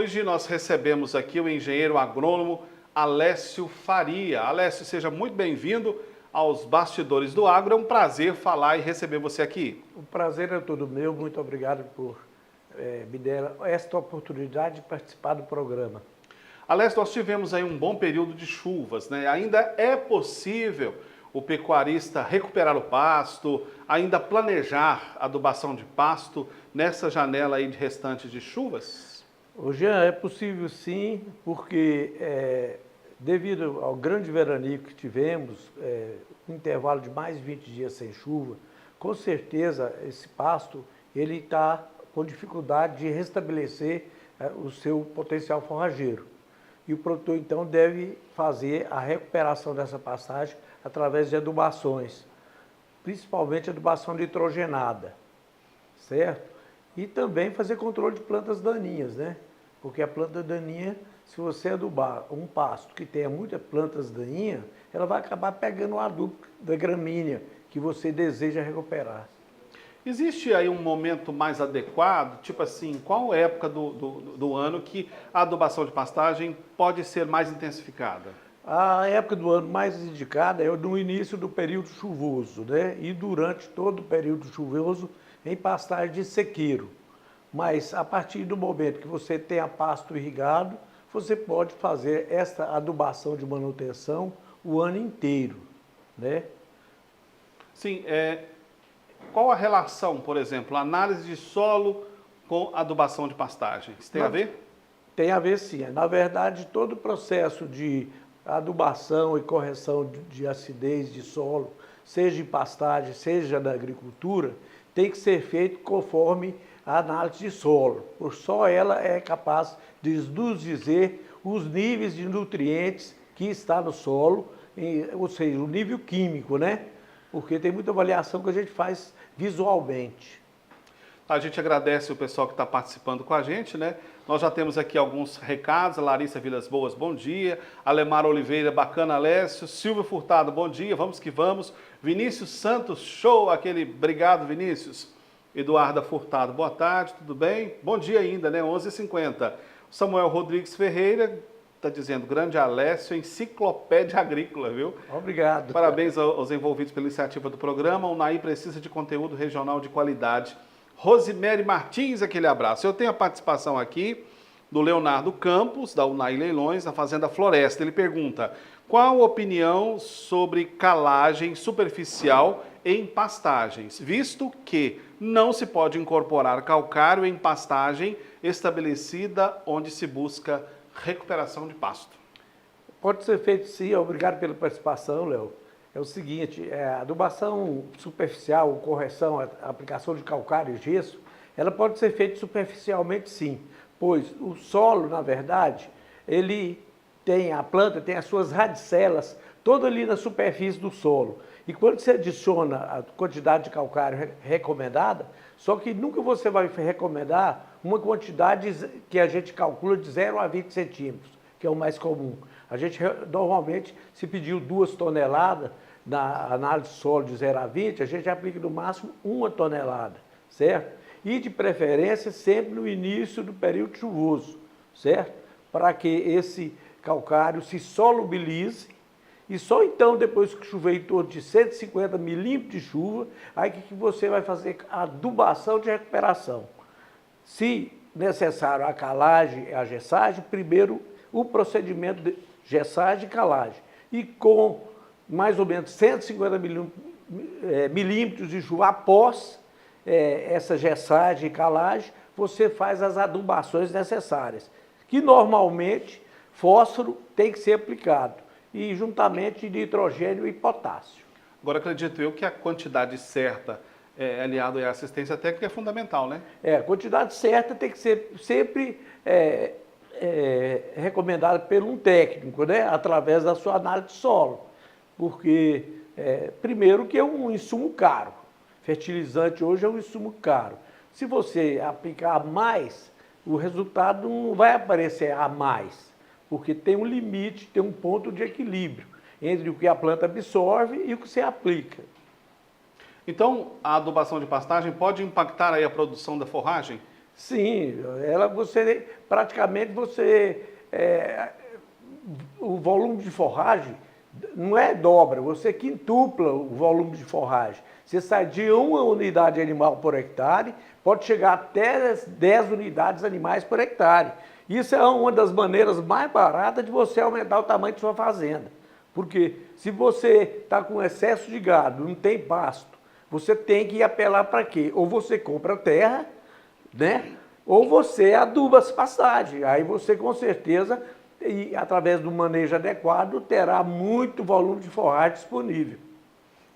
Hoje nós recebemos aqui o engenheiro agrônomo Alessio Faria. Alessio, seja muito bem-vindo aos Bastidores do Agro. É um prazer falar e receber você aqui. O prazer é todo meu. Muito obrigado por me dar esta oportunidade de participar do programa. Alessio, nós tivemos aí um bom período de chuvas, né? Ainda é possível o pecuarista recuperar o pasto, ainda planejar adubação de pasto nessa janela aí de restantes de chuvas? Jean, é possível sim, porque devido ao grande veranico que tivemos, um intervalo de mais de 20 dias sem chuva, com certeza esse pasto ele está com dificuldade de restabelecer o seu potencial forrageiro. E o produtor então deve fazer a recuperação dessa pastagem através de adubações, principalmente adubação nitrogenada, certo? E também fazer controle de plantas daninhas, né? Porque a planta daninha, se você adubar um pasto que tenha muitas plantas daninhas, ela vai acabar pegando o adubo da gramínea que você deseja recuperar. Existe aí um momento mais adequado, tipo assim, qual época do ano que a adubação de pastagem pode ser mais intensificada? A época do ano mais indicada é no início do período chuvoso, né? E durante todo o período chuvoso em pastagem de sequeiro. Mas a partir do momento que você tenha pasto irrigado, você pode fazer esta adubação de manutenção o ano inteiro, né? Sim, qual a relação, por exemplo, análise de solo com adubação de pastagens? Tem a ver? Tem a ver sim. Na verdade, todo o processo de adubação e correção de acidez de solo, seja em pastagem, seja na agricultura, tem que ser feito conforme a análise de solo, por só ela é capaz de nos dizer os níveis de nutrientes que está no solo, ou seja, o nível químico, né? Porque tem muita avaliação que a gente faz visualmente. A gente agradece o pessoal que está participando com a gente, né? Nós já temos aqui alguns recados. Larissa Vilas Boas, bom dia. Alemar Oliveira, bacana, Alessio. Silvio Furtado, bom dia, vamos que vamos. Vinícius Santos, show, aquele, obrigado, Vinícius. Eduarda Furtado, boa tarde, tudo bem? Bom dia ainda, né? 11h50. Samuel Rodrigues Ferreira está dizendo, grande Alessio, enciclopédia agrícola, viu? Obrigado. Parabéns aos envolvidos pela iniciativa do programa. O Naí precisa de conteúdo regional de qualidade. Rosemary Martins, aquele abraço. Eu tenho a participação aqui do Leonardo Campos, da Unai Leilões, da Fazenda Floresta. Ele pergunta, qual a opinião sobre calagem superficial em pastagens, visto que não se pode incorporar calcário em pastagem estabelecida onde se busca recuperação de pasto? Pode ser feito sim, obrigado pela participação, Léo. É o seguinte, a adubação superficial, correção, a aplicação de calcário e gesso, ela pode ser feita superficialmente sim, pois o solo, na verdade, a planta tem as suas radicelas toda ali na superfície do solo. E quando você adiciona a quantidade de calcário recomendada, só que nunca você vai recomendar uma quantidade que a gente calcula de 0 a 20 centímetros, que é o mais comum. A gente normalmente, se pediu 2 toneladas na análise de solo de 0 a 20, a gente aplica no máximo 1 tonelada, certo? E de preferência sempre no início do período chuvoso, certo? Para que esse calcário se solubilize e só então, depois que chover em torno de 150 milímetros de chuva, aí que você vai fazer a adubação de recuperação. Se necessário a calagem e a gessagem, primeiro o procedimento de gessagem e calagem. E com mais ou menos 150 milímetros de chuva após essa gessagem e calagem, você faz as adubações necessárias, que normalmente fósforo tem que ser aplicado, e juntamente nitrogênio e potássio. Agora, acredito eu que a quantidade certa, aliado à assistência técnica, é fundamental, né? A quantidade certa tem que ser sempre recomendada por um técnico, né? Através da sua análise de solo. Porque, primeiro, que é um insumo caro. Fertilizante hoje é um insumo caro. Se você aplicar mais, o resultado não vai aparecer a mais, porque tem um limite, tem um ponto de equilíbrio entre o que a planta absorve e o que você aplica. Então, a adubação de pastagem pode impactar aí a produção da forragem? Sim, praticamente o volume de forragem não é dobra, você quintupla o volume de forragem. Você sai de 1 unidade animal por hectare, pode chegar até 10 unidades animais por hectare. Isso é uma das maneiras mais baratas de você aumentar o tamanho de sua fazenda. Porque se você está com excesso de gado, não tem pasto, você tem que apelar para quê? Ou você compra terra, né? Ou você aduba as pastagens. Aí você com certeza, e através do manejo adequado, terá muito volume de forragem disponível.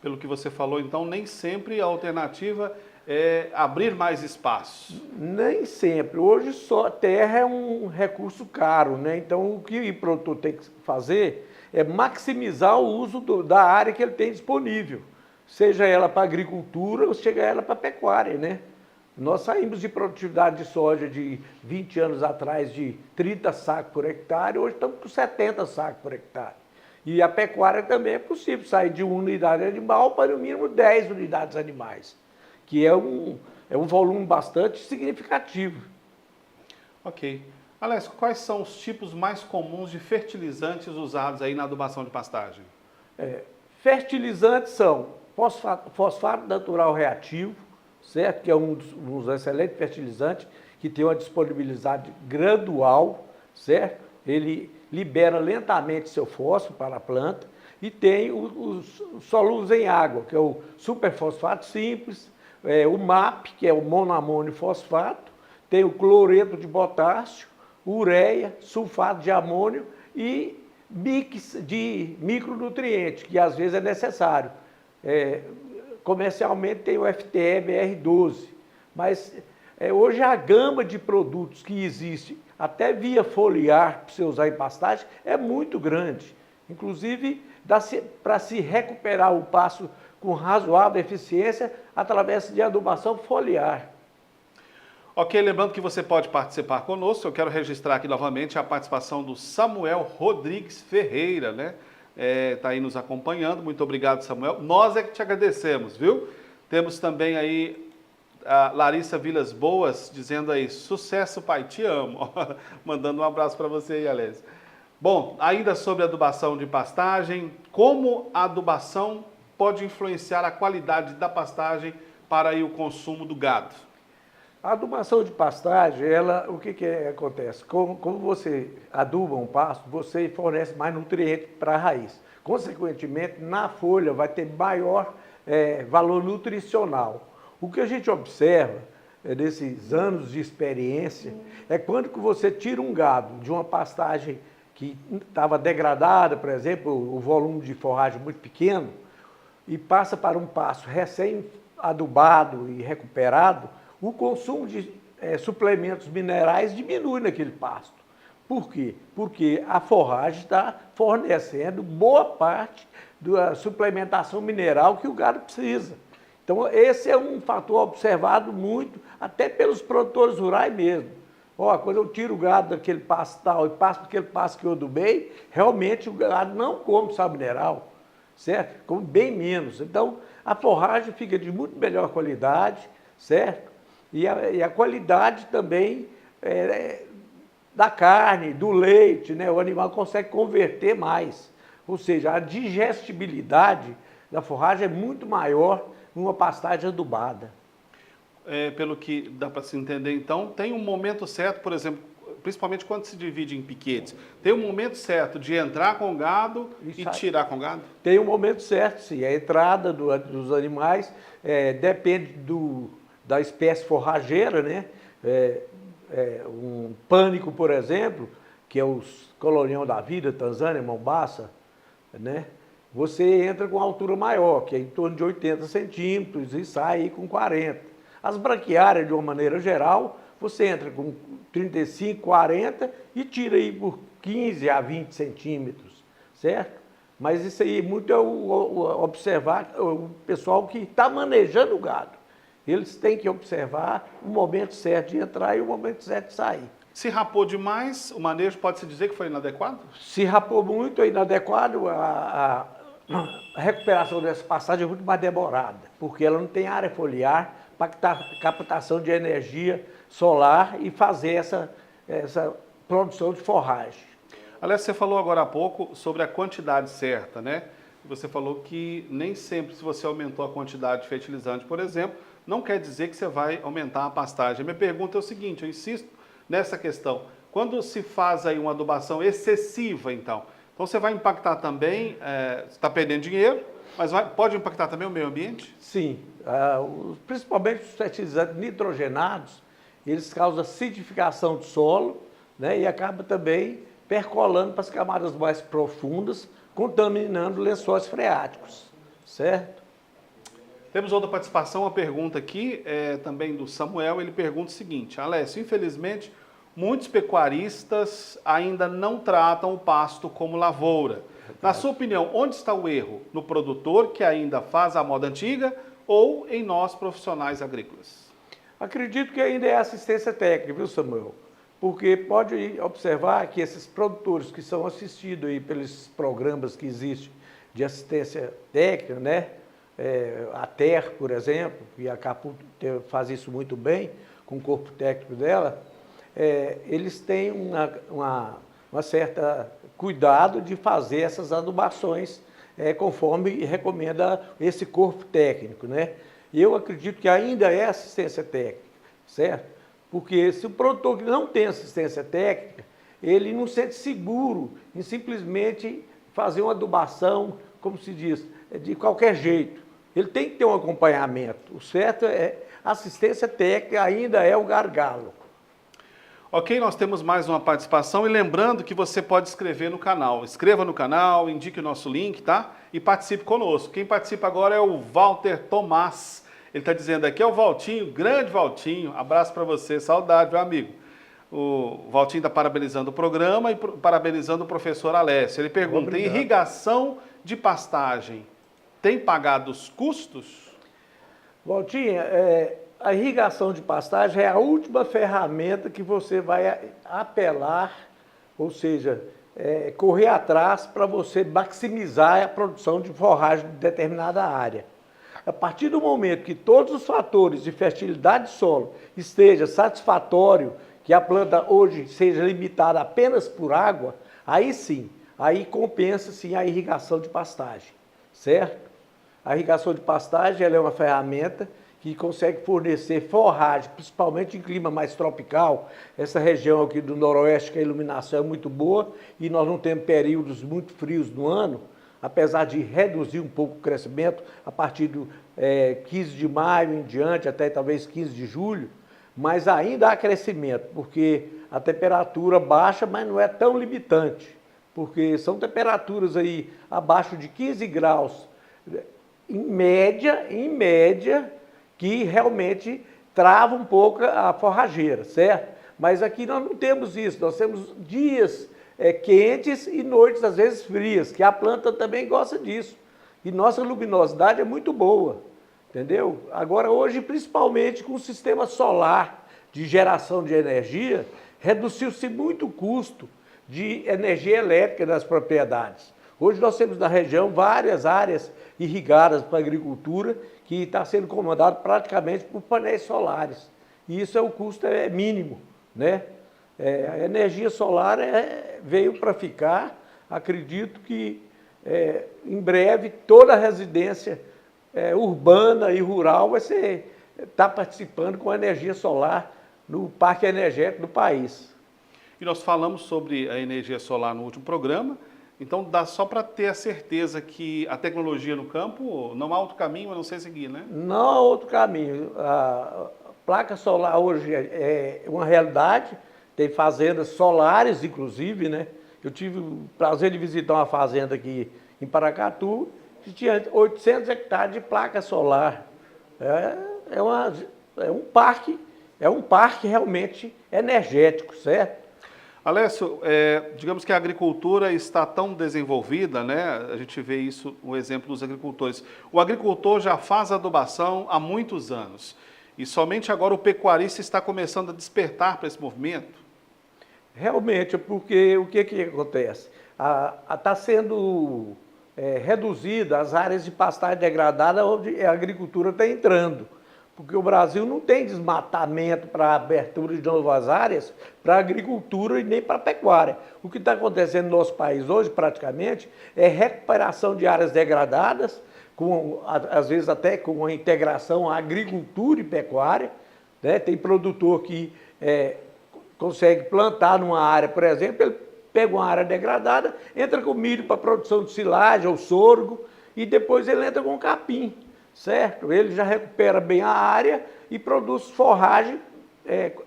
Pelo que você falou, então, nem sempre a alternativa é abrir mais espaço. Nem sempre. Hoje só terra é um recurso caro, né? Então o que o produtor tem que fazer é maximizar o uso da área que ele tem disponível. Seja ela para agricultura ou seja ela para pecuária, né? Nós saímos de produtividade de soja de 20 anos atrás de 30 sacos por hectare, hoje estamos com 70 sacos por hectare. E a pecuária também é possível sair de 1 unidade animal para no mínimo 10 unidades animais, que é um volume bastante significativo. Ok. Alex, quais são os tipos mais comuns de fertilizantes usados aí na adubação de pastagem? Fertilizantes são fosfato natural reativo, certo? Que é um dos excelentes fertilizantes, que tem uma disponibilidade gradual, certo? Ele libera lentamente seu fósforo para a planta, e tem os solúveis em água, que é o superfosfato simples, o MAP, que é o monoamônio fosfato, tem o cloreto de potássio, ureia, sulfato de amônio e mix de micronutrientes, que às vezes é necessário. Comercialmente tem o FTE-BR12, mas hoje a gama de produtos que existe, até via foliar, para você usar em pastagem, é muito grande. Inclusive, para se recuperar o pasto com razoável eficiência através de adubação foliar. Ok, lembrando que você pode participar conosco, eu quero registrar aqui novamente a participação do Samuel Rodrigues Ferreira, né? Está aí nos acompanhando, muito obrigado, Samuel. Nós é que te agradecemos, viu? Temos também aí a Larissa Vilas Boas dizendo aí, sucesso pai, te amo. Mandando um abraço para você aí, Alex. Bom, ainda sobre adubação de pastagem, como a adubação pode influenciar a qualidade da pastagem para aí o consumo do gado? A adubação de pastagem, o que acontece? Como você aduba um pasto, você fornece mais nutrientes para a raiz. Consequentemente, na folha vai ter maior valor nutricional. O que a gente observa nesses anos de experiência é quando que você tira um gado de uma pastagem que estava degradada, por exemplo, o volume de forragem muito pequeno, e passa para um pasto recém-adubado e recuperado, o consumo de suplementos minerais diminui naquele pasto. Por quê? Porque a forragem está fornecendo boa parte da suplementação mineral que o gado precisa. Então, esse é um fator observado muito, até pelos produtores rurais mesmo. Quando eu tiro o gado daquele pasto tal e passo para aquele pasto que eu adubei, realmente o gado não come sal mineral, certo? Come bem menos. Então, a forragem fica de muito melhor qualidade, certo? E a qualidade também da carne, do leite, né? O animal consegue converter mais. Ou seja, a digestibilidade da forragem é muito maior numa pastagem adubada. Pelo que dá para se entender, então, tem um momento certo, por exemplo, principalmente quando se divide em piquetes, tem um momento certo de entrar com o gado e tirar com o gado? Tem um momento certo, sim. A entrada dos animais depende da espécie forrageira, né? Um pânico, por exemplo, que é os colonião da vida, Tanzânia, Mombasa, né? Você entra com altura maior, que é em torno de 80 centímetros, e sai aí com 40. As branquiárias, de uma maneira geral, você entra com 35, 40 e tira aí por 15 a 20 centímetros, certo? Mas isso aí muito é observar o pessoal que está manejando o gado. Eles têm que observar o momento certo de entrar e o momento certo de sair. Se rapou demais, o manejo pode-se dizer que foi inadequado? Se rapou muito, é inadequado, a recuperação dessa passagem é muito mais demorada, porque ela não tem área foliar captação de energia solar e fazer essa produção de forragem. Aliás, você falou agora há pouco sobre a quantidade certa, né? Você falou que nem sempre, se você aumentou a quantidade de fertilizante, por exemplo, não quer dizer que você vai aumentar a pastagem. A minha pergunta é o seguinte, eu insisto nessa questão. Quando se faz aí uma adubação excessiva, então você vai impactar também, você está perdendo dinheiro, mas pode impactar também o meio ambiente? Sim, principalmente os fertilizantes nitrogenados, eles causam acidificação do solo, né, e acabam também percolando para as camadas mais profundas, contaminando lençóis freáticos, certo? Temos outra participação, uma pergunta aqui, também do Samuel, ele pergunta o seguinte, Alessio, infelizmente, muitos pecuaristas ainda não tratam o pasto como lavoura. Na sua opinião, onde está o erro? No produtor que ainda faz a moda antiga ou em nós profissionais agrícolas? Acredito que ainda é assistência técnica, viu, Samuel? Porque pode observar que esses produtores que são assistidos aí pelos programas que existem de assistência técnica, né? A TER, por exemplo, e a Capu faz isso muito bem, com o corpo técnico dela, eles têm uma certa cuidado de fazer essas adubações conforme recomenda esse corpo técnico, né? Eu acredito que ainda é assistência técnica, certo? Porque se o produtor que não tem assistência técnica, ele não se sente seguro em simplesmente fazer uma adubação, como se diz, de qualquer jeito. Ele tem que ter um acompanhamento. O certo assistência técnica ainda é o gargalo. Ok, nós temos mais uma participação e lembrando que você pode escrever no canal. Inscreva no canal, indique o nosso link, tá? E participe conosco. Quem participa agora é o Walter Tomás. Ele está dizendo aqui, é o Valtinho, grande Valtinho. Abraço para você, saudade, meu amigo. O Valtinho está parabenizando o programa e parabenizando o professor Alessio. Ele pergunta, Obrigado. Irrigação de pastagem tem pagado os custos? Valtinho, a irrigação de pastagem é a última ferramenta que você vai apelar, ou seja, correr atrás para você maximizar a produção de forragem de determinada área. A partir do momento que todos os fatores de fertilidade de solo estejam satisfatórios, que a planta hoje seja limitada apenas por água, aí sim, aí compensa sim a irrigação de pastagem, certo? A irrigação de pastagem ela é uma ferramenta que consegue fornecer forragem, principalmente em clima mais tropical. Essa região aqui do noroeste, que a iluminação é muito boa e nós não temos períodos muito frios no ano, apesar de reduzir um pouco o crescimento a partir do 15 de maio em diante, até talvez 15 de julho, mas ainda há crescimento, porque a temperatura baixa, mas não é tão limitante, porque são temperaturas aí abaixo de 15 graus, em média, que realmente trava um pouco a forrageira, certo? Mas aqui nós não temos isso, nós temos dias quentes e noites às vezes frias, que a planta também gosta disso. E nossa luminosidade é muito boa, entendeu? Agora hoje, principalmente com o sistema solar de geração de energia, reduziu-se muito o custo de energia elétrica nas propriedades. Hoje nós temos na região várias áreas irrigadas para a agricultura que está sendo comandado praticamente por painéis solares. E isso o custo é mínimo, né? A energia solar veio para ficar. Acredito que em breve toda a residência urbana e rural vai estar participando com a energia solar no parque energético do país. E nós falamos sobre a energia solar no último programa, então dá só para ter a certeza que a tecnologia no campo não há outro caminho a não ser seguir, né? Não há outro caminho. A placa solar hoje é uma realidade. Tem fazendas solares, inclusive, né? Eu tive o prazer de visitar uma fazenda aqui em Paracatu, que tinha 800 hectares de placa solar. É um parque realmente energético, certo? Alessio, digamos que a agricultura está tão desenvolvida, né? A gente vê isso, o exemplo dos agricultores. O agricultor já faz adubação há muitos anos e somente agora o pecuarista está começando a despertar para esse movimento. Realmente, porque o que acontece? Está sendo reduzida as áreas de pastagem degradada onde a agricultura está entrando. porque o Brasil não tem desmatamento para abertura de novas áreas para agricultura e nem para pecuária. O que está acontecendo no nosso país hoje, praticamente, é recuperação de áreas degradadas, às vezes até com a integração à agricultura e pecuária, né? Tem produtor que consegue plantar numa área, por exemplo, ele pega uma área degradada, entra com milho para produção de silagem ou sorgo, e depois ele entra com capim, certo? Ele já recupera bem a área e produz forragem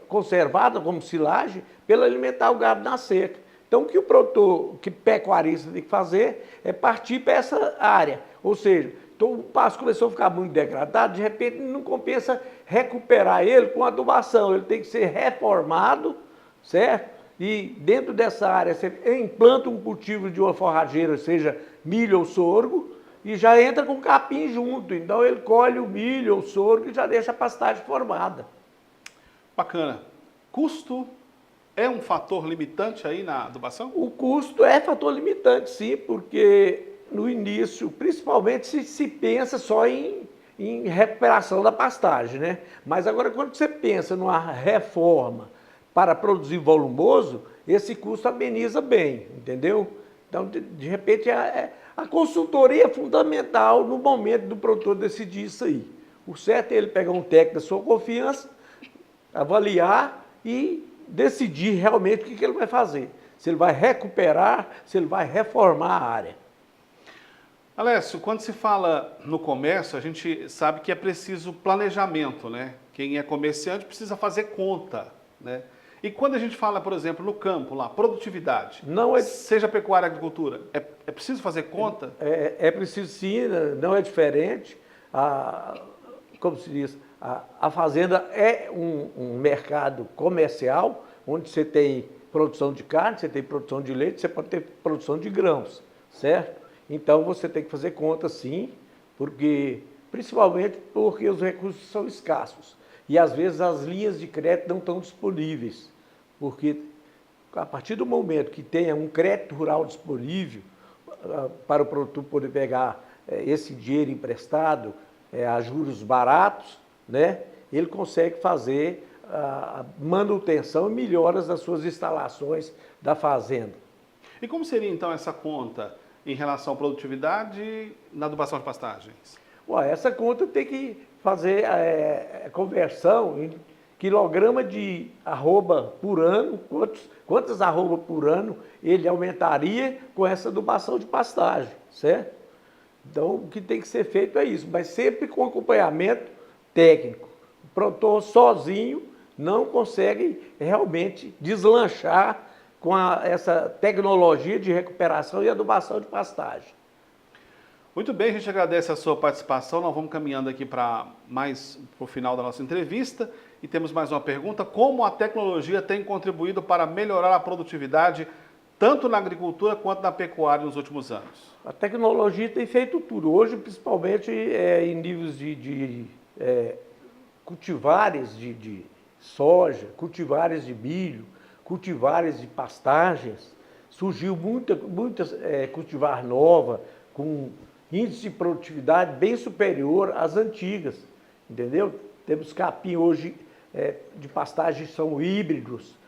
conservada como silagem para alimentar o gado na seca. Então, o que o produtor, que pecuarista tem que fazer é partir para essa área. Ou seja, então o pasto começou a ficar muito degradado, de repente não compensa recuperar ele com adubação, ele tem que ser reformado, certo? E dentro dessa área você implanta um cultivo de uma forrageira, seja milho ou sorgo, e já entra com capim junto. Então ele colhe o milho ou sorgo e já deixa a pastagem formada. Bacana. Custo é um fator limitante aí na adubação? O custo é fator limitante, sim, porque no início, principalmente se pensa só em recuperação da pastagem, né? Mas agora quando você pensa numa reforma para produzir volumoso, esse custo ameniza bem, entendeu? Então, de repente, a consultoria é fundamental no momento do produtor decidir isso aí. O certo é ele pegar um técnico da sua confiança, avaliar e decidir realmente o que ele vai fazer. Se ele vai recuperar, se ele vai reformar a área. Alessio, quando se fala no comércio, a gente sabe que é preciso planejamento, né? Quem é comerciante precisa fazer conta, né? E quando a gente fala, por exemplo, no campo, lá, produtividade, seja pecuária, agricultura, é preciso fazer conta? É preciso sim, não é diferente. Como se diz, a fazenda é um mercado comercial, onde você tem produção de carne, você tem produção de leite, você pode ter produção de grãos, certo? Então você tem que fazer conta sim, principalmente porque os recursos são escassos. E às vezes as linhas de crédito não estão disponíveis, porque a partir do momento que tenha um crédito rural disponível para o produtor poder pegar esse dinheiro emprestado a juros baratos, né, ele consegue fazer a manutenção e melhoras das suas instalações da fazenda. E como seria então essa conta em relação à produtividade na adubação de pastagens? Essa conta tem que fazer conversão em quilograma de arroba por ano, quantas arroba por ano ele aumentaria com essa adubação de pastagem, certo? Então, o que tem que ser feito é isso, mas sempre com acompanhamento técnico. O produtor sozinho não consegue realmente deslanchar com essa tecnologia de recuperação e adubação de pastagem. Muito bem, a gente agradece a sua participação. Nós vamos caminhando aqui para o final da nossa entrevista e temos mais uma pergunta. Como a tecnologia tem contribuído para melhorar a produtividade tanto na agricultura quanto na pecuária nos últimos anos? A tecnologia tem feito tudo. Hoje, principalmente em níveis de cultivares de soja, cultivares de milho, cultivares de pastagens, surgiu muita cultivar nova, com índice de produtividade bem superior às antigas, entendeu? Temos capim hoje de pastagens são híbridos.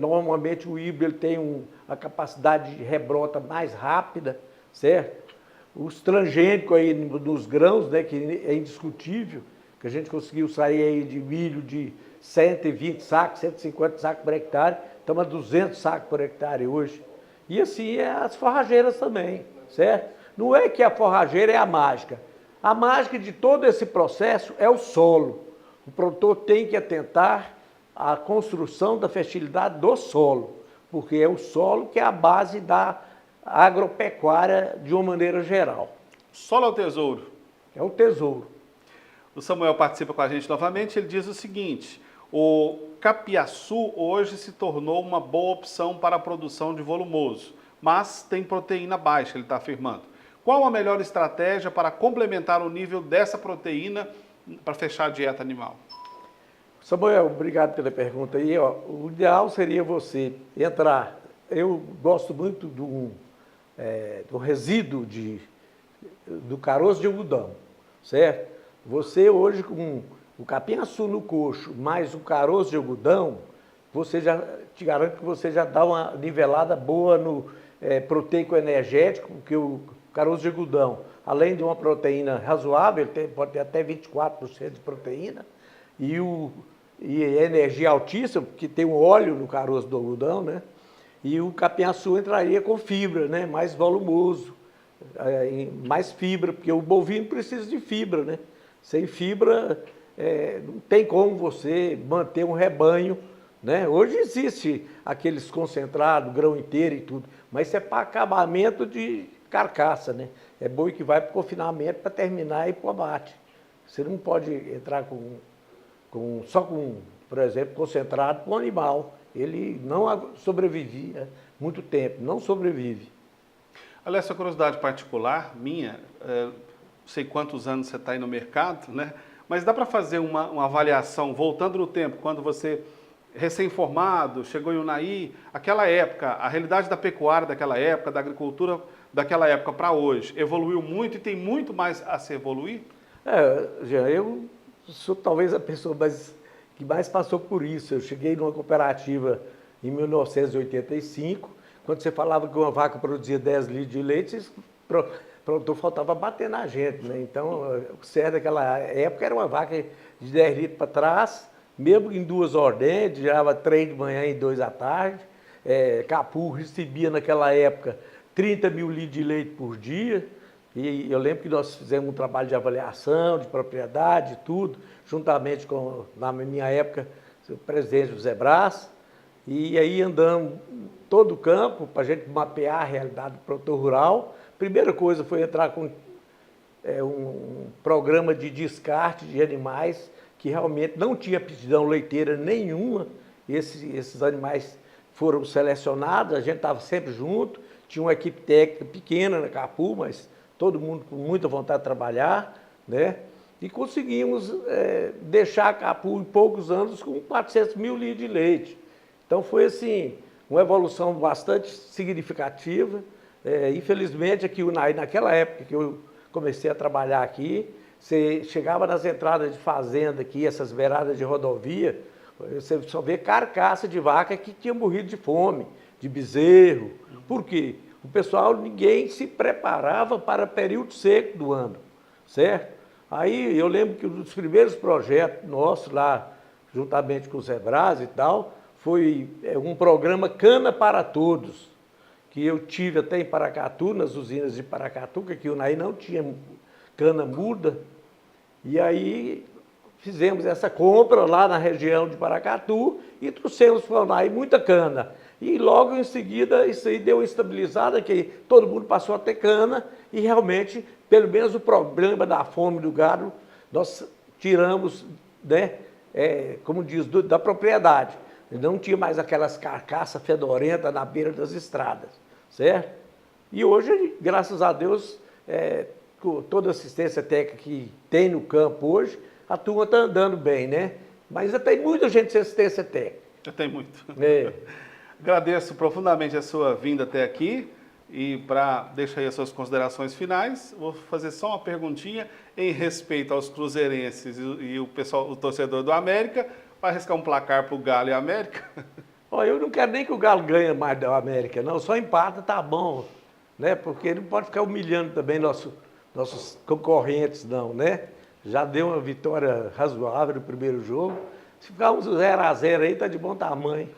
Normalmente o híbrido tem a capacidade de rebrota mais rápida, certo? Os transgênicos aí nos grãos, né, que é indiscutível, que a gente conseguiu sair aí de milho de 120 sacos, 150 sacos por hectare, estamos a 200 sacos por hectare hoje. E assim as forrageiras também, certo? Não é que a forrageira é a mágica. A mágica de todo esse processo é o solo. O produtor tem que atentar à construção da fertilidade do solo, porque é o solo que é a base da agropecuária de uma maneira geral. Solo é o tesouro? É o tesouro. O Samuel participa com a gente novamente, ele diz o seguinte: o capiaçu hoje se tornou uma boa opção para a produção de volumoso, mas tem proteína baixa, ele está afirmando. Qual a melhor estratégia para complementar o nível dessa proteína para fechar a dieta animal? Samuel, obrigado pela pergunta aí. O ideal seria você entrar. Eu gosto muito do resíduo do caroço de algodão, certo? Você hoje com o capim-açu no coxo mais o caroço de algodão, você já te garanto que você já dá uma nivelada boa no proteico energético, porque o caroço de algodão, além de uma proteína razoável, pode ter até 24% de proteína, e energia altíssima, porque tem um óleo no caroço do algodão, né? E o capim-açu entraria com fibra, né? Mais volumoso, mais fibra, porque o bovino precisa de fibra, né? Sem fibra, não tem como você manter um rebanho, né? Hoje existe aqueles concentrados, grão inteiro e tudo, mas isso é para acabamento de carcaça, né? É boi que vai para o confinamento para terminar e ir para o abate. Você não pode entrar só com, por exemplo, concentrado com o animal. Ele não sobrevivia muito tempo, não sobrevive. Aliás, essa curiosidade particular minha, não sei quantos anos você está aí no mercado, né? Mas dá para fazer uma avaliação, voltando no tempo, quando você, recém-formado, chegou em Unai, aquela época, a realidade da pecuária daquela época, da agricultura daquela época para hoje, evoluiu muito e tem muito mais a se evoluir? Jean, eu sou talvez a pessoa que mais passou por isso. Eu cheguei numa cooperativa em 1985, quando você falava que uma vaca produzia 10 litros de leite, pronto, faltava bater na gente, né? Então, o certo daquela época era uma vaca de 10 litros para trás, mesmo em 2 ordens, gerava 3 de manhã e 2 à tarde. Capu recebia naquela época 30 mil litros de leite por dia. E eu lembro que nós fizemos um trabalho de avaliação, de propriedade, tudo, juntamente com, na minha época, o presidente José Brás. E aí andamos todo o campo para a gente mapear a realidade do produtor rural. Primeira coisa foi entrar com um programa de descarte de animais que realmente não tinha aptidão leiteira nenhuma. Esses animais foram selecionados, a gente estava sempre junto, tinha uma equipe técnica pequena na Capu, mas todo mundo com muita vontade de trabalhar, né? E conseguimos deixar a Capu em poucos anos com 400 mil litros de leite. Então foi assim, uma evolução bastante significativa. Infelizmente aqui naquela época que eu comecei a trabalhar aqui, você chegava nas entradas de fazenda aqui, essas beiradas de rodovia, você só vê carcaça de vaca que tinha morrido de fome, de bezerro. Por quê? O pessoal, ninguém se preparava para o período seco do ano, certo? Aí eu lembro que um dos primeiros projetos nossos lá, juntamente com o Zé Brás e tal, foi um programa Cana para Todos, que eu tive até em Paracatu, nas usinas de Paracatu, que aqui o Unai não tinha cana muda, e aí fizemos essa compra lá na região de Paracatu e trouxemos para o Unai muita cana. E logo em seguida isso aí deu uma estabilizada, que todo mundo passou a ter cana e realmente, pelo menos o problema da fome do gado, nós tiramos, né, como diz, da propriedade. Não tinha mais aquelas carcaças fedorentas na beira das estradas, certo? E hoje, graças a Deus, com toda a assistência técnica que tem no campo hoje, a turma está andando bem, né? Mas ainda tem muita gente sem assistência técnica. Já tem muito. Agradeço profundamente a sua vinda até aqui e para deixar aí as suas considerações finais, vou fazer só uma perguntinha em respeito aos cruzeirenses e o pessoal, o torcedor do América, para arriscar um placar para o Galo e a América. Olha, eu não quero nem que o Galo ganhe mais da América, não, só empata tá bom, né? Porque não pode ficar humilhando também nossos concorrentes, não, né? Já deu uma vitória razoável no primeiro jogo, se ficar uns 0 a 0 aí, tá de bom tamanho.